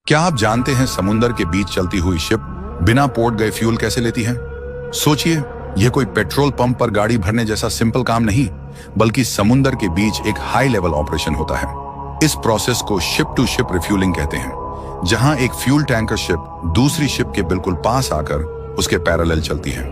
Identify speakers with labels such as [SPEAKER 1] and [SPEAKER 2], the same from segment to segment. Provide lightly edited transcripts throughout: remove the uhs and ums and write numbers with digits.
[SPEAKER 1] क्या आप जानते हैं समुंदर के बीच चलती हुई शिप बिना पोर्ट गए फ्यूल कैसे लेती है? सोचिए, यह कोई पेट्रोल पंप पर गाड़ी भरने जैसा सिंपल काम नहीं, बल्कि समुंदर के बीच एक हाई लेवल ऑपरेशन होता है। इस प्रोसेस को शिप टू शिप रिफ्यूलिंग कहते हैं, जहां एक फ्यूल टैंकर शिप दूसरी शिप के बिल्कुल पास आकर उसके पैरेलल चलती है।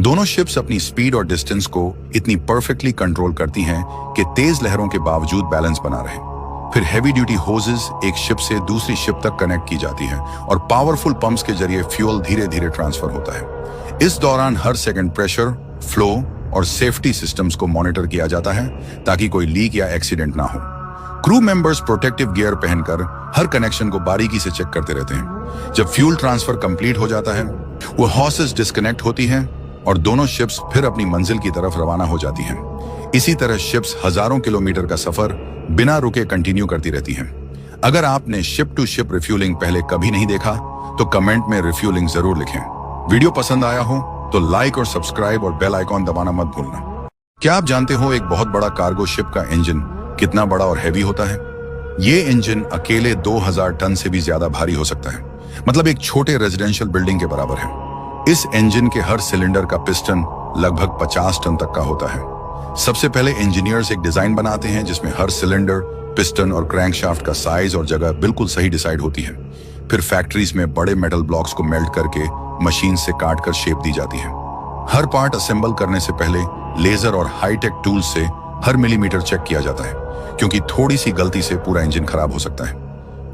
[SPEAKER 1] दोनों शिप्स अपनी स्पीड और डिस्टेंस को इतनी परफेक्टली कंट्रोल करती हैं कि तेज लहरों के बावजूद बैलेंस बना रहे। फिर हैवी ड्यूटी होजेस एक शिप से दूसरी शिप तक कनेक्ट की जाती है और पावरफुल पंप्स के जरिए फ्यूल धीरे धीरे ट्रांसफर होता है। इस दौरान हर सेकंड प्रेशर, फ्लो और सेफ्टी सिस्टम्स को मॉनिटर किया जाता है ताकि कोई लीक या एक्सीडेंट ना हो। क्रू मेंबर्स प्रोटेक्टिव गियर पहनकर हर कनेक्शन को बारीकी से चेक करते रहते हैं। जब फ्यूल ट्रांसफर कंप्लीट हो जाता है, वो हॉसेस डिस्कनेक्ट होती हैं और दोनों शिप्स फिर अपनी मंजिल की तरफ रवाना हो जाती हैं। इसी तरह शिप्स हजारों किलोमीटर का सफर बिना रुके कंटिन्यू करती रहती हैं। अगर आपने शिप टू शिप रिफ्यूलिंग पहले कभी नहीं देखा तो कमेंट में रिफ्यूलिंग जरूर लिखें। वीडियो पसंद आया हो तो लाइक और सब्सक्राइब और बेल आइकॉन दबाना मत भूलना। क्या आप जानते हो एक बहुत बड़ा कार्गो शिप का इंजन कितना बड़ा और हैवी होता है? ये इंजन अकेले 2000 टन से भी ज्यादा भारी हो सकता है, मतलब एक छोटे रेजिडेंशियल बिल्डिंग के बराबर है। इस इंजन के हर सिलेंडर का पिस्टन लगभग 50 टन तक का होता है। सबसे पहले इंजीनियर्स एक डिजाइन बनाते हैं जिसमें हर सिलेंडर, पिस्टन और क्रैंकशाफ्ट का साइज और जगह बिल्कुल सही डिसाइड होती है। फिर फैक्ट्रीज में बड़े मेटल ब्लॉक्स को मेल्ट करके मशीन से काट कर शेप दी जाती है। हर पार्ट असेंबल करने से पहले लेजर और हाईटेक टूल्स से हर मिलीमीटर चेक किया जाता है, क्योंकि थोड़ी सी गलती से पूरा इंजन खराब हो सकता है।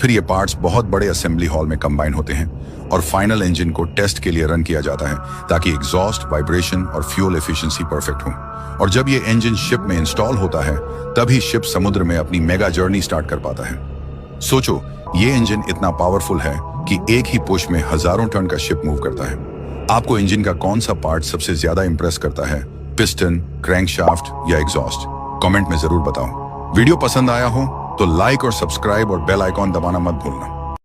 [SPEAKER 1] फिर ये पार्ट्स बहुत बड़े असेंबली हॉल में कंबाइन होते हैं और फाइनल इंजन को टेस्ट के लिए रन किया जाता है ताकि एग्जॉस्ट, वाइब्रेशन और फ्यूल एफिशिएंसी परफेक्ट हो। और जब ये इंजन शिप में इंस्टॉल होता है, तभी शिप समुद्र में अपनी मेगा जर्नी स्टार्ट कर पाता है। सोचो, ये इंजन इतना पावरफुल है कि एक ही पुश में हजारों टन का शिप मूव करता है। आपको इंजन का कौन सा पार्ट सबसे ज्यादा इंप्रेस करता है? पिस्टन, क्रैंकशाफ्ट या एग्जॉस्ट? कमेंट में जरूर बताओ। वीडियो पसंद आया हो तो लाइक और सब्सक्राइब और बेल आइकॉन दबाना मत भूलना।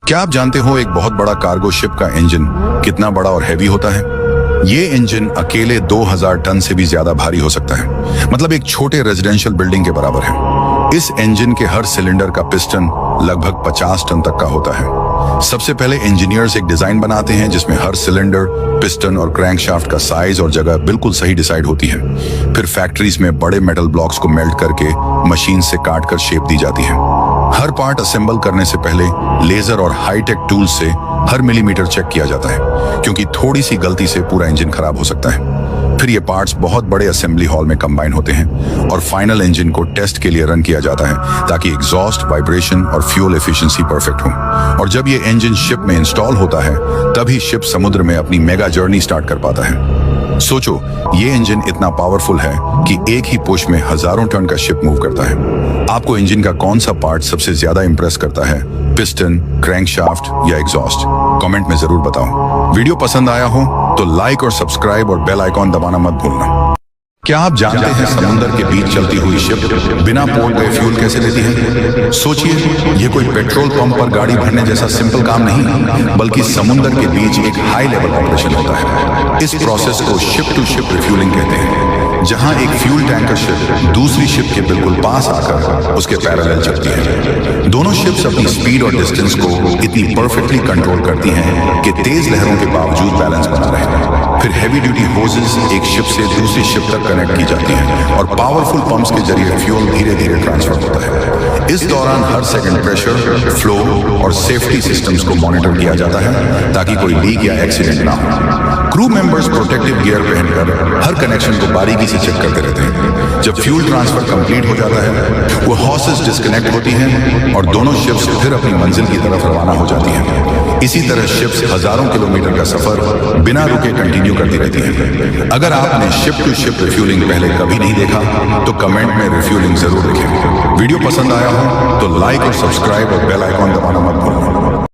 [SPEAKER 1] क्या आप जानते हो एक बहुत बड़ा कार्गो शिप का इंजन कितना बड़ा और हैवी होता है? ये इंजन अकेले 2000 टन से भी ज्यादा भारी हो सकता है, मतलब एक छोटे रेजिडेंशियल बिल्डिंग के बराबर है। इस इंजन के हर सिलेंडर का पिस्टन लगभग 50 टन तक का होता है। सबसे पहले इंजीनियर्स एक डिजाइन बनाते हैं जिसमें हर सिलेंडर, पिस्टन और क्रैंकशाफ्ट का साइज और जगह बिल्कुल सही डिसाइड होती है। फिर फैक्ट्रीज में बड़े मेटल ब्लॉक्स को मेल्ट करके मशीन से काट कर शेप दी जाती है। हर पार्ट असेंबल करने से पहले लेजर और हाईटेक टूल्स से हर मिलीमीटर चेक किया जाता है, क्योंकि थोड़ी सी गलती से पूरा इंजन खराब हो सकता है। फिर ये पार्ट्स बहुत बड़े असेंबली हॉल में कंबाइन होते हैं और फाइनल इंजन को टेस्ट के लिए रन किया जाता है ताकि एग्जॉस्ट, वाइब्रेशन और फ्यूल एफिशिएंसी परफेक्ट हो। और जब ये इंजन शिप में इंस्टॉल होता है, तभी शिप समुद्र में अपनी मेगा जर्नी स्टार्ट कर पाता है। सोचो, ये इंजन इतना पावरफुल है कि एक ही पुश में हजारों टन का शिप मूव करता है। आपको इंजन का कौन सा पार्ट सबसे ज्यादा इंप्रेस करता है? पिस्टन, क्रैंकशाफ्ट या एग्जॉस्ट? कमेंट में जरूर बताओ। वीडियो पसंद आया हो तो लाइक और सब्सक्राइब और बेल आइकॉन दबाना मत भूलना। क्या आप जानते हैं समुंदर के बीच चलती हुई शिप बिना पोर्ट गए फ्यूल कैसे लेती है? सोचिए, ये कोई पेट्रोल पंप पर गाड़ी भरने जैसा सिंपल काम नहीं, बल्कि समुंदर के बीच एक हाई लेवल ऑपरेशन होता है। इस प्रोसेस को शिप टू शिप रिफ्यूलिंग कहते हैं, जहां एक फ्यूल टैंकर शिप दूसरी शिप के बिल्कुल पास आकर उसके पैरेलल चलती है। दोनों शिप्स अपनी स्पीड और डिस्टेंस को इतनी परफेक्टली कंट्रोल करती हैं कि तेज लहरों के बावजूद बैलेंस बना रहे। फिर हैवी ड्यूटी होजेस एक शिप से दूसरी शिप तक कनेक्ट की जाती है और पावरफुल पंप्स के जरिए फ्यूल धीरे धीरे ट्रांसफर होता है। इस दौरान हर सेकंड प्रेशर, फ्लो और सेफ्टी सिस्टम्स को मॉनिटर किया जाता है ताकि कोई लीक या एक्सीडेंट ना हो। क्रू मेंबर्स प्रोटेक्टिव गियर पहनकर हर कनेक्शन को बारीकी से चेक करते रहते हैं। जब फ्यूल ट्रांसफर कंप्लीट हो जाता है, वो हॉसेस डिस्कनेक्ट होती हैं और दोनों शिप्स फिर अपनी मंजिल की तरफ रवाना हो जाती हैं। इसी तरह शिप्स हजारों किलोमीटर का सफर बिना रुके कंटिन्यू करती रहती हैं। अगर आपने शिप टू शिप रिफ्यूलिंग पहले कभी नहीं देखा तो कमेंट में रिफ्यूलिंग जरूर लिखें। वीडियो पसंद आया हो तो लाइक और सब्सक्राइब और बेल आइकॉन दबाना मत भूलना।